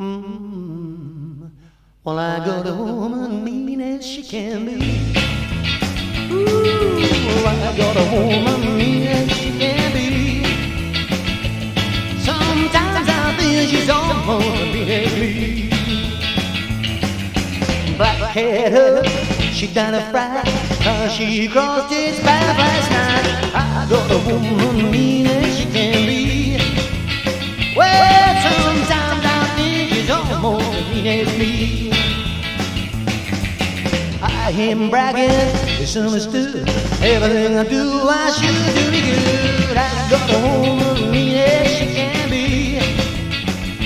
Mm. Well, I got a woman mean as she can be. Ooh, I got a woman mean as she can be. Sometimes I feel she's almost mean as me. Black cat up, she done a fright, 'cause she crossed his path last night. I got a woman mean as she can be. Well, sometimes I think she's almost mean as me. I hear him bragging, misunderstood. Everything I do, I should do me good. I got a woman mean as she can be.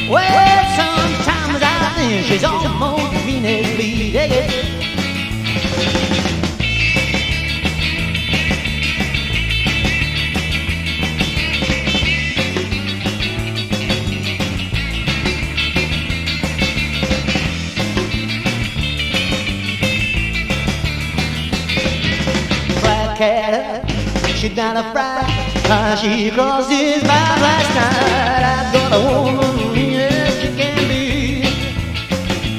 Well, sometimes I think she's almost mean as me. Yeah, yeah. Cat, she done a fright, 'cause she crossed his path last night. I got a woman mean as she can be.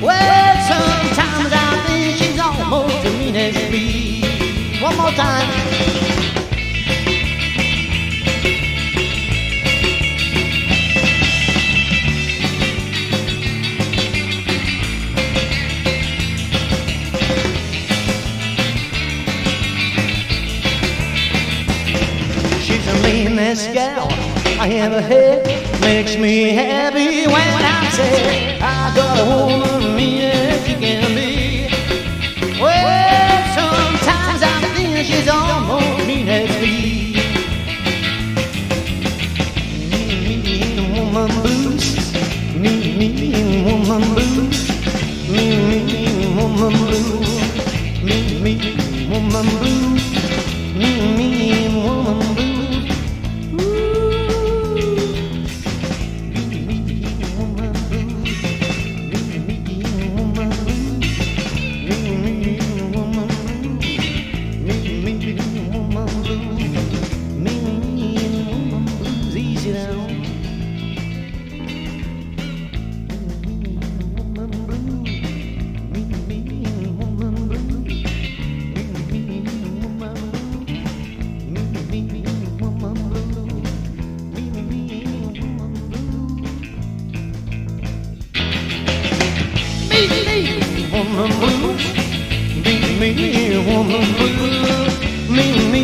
Well, sometimes I think she's almost as mean as me. One more time. She's the meanest gal I ever had. Makes me happy when I'm sad. I got a woman mean as she can be. Well, sometimes I think she's almost mean as me. Me, woman blues. Me, woman blues. Me, woman blues. Me, woman blues. Me, woman blues. Woman blues, me, woman blues, me,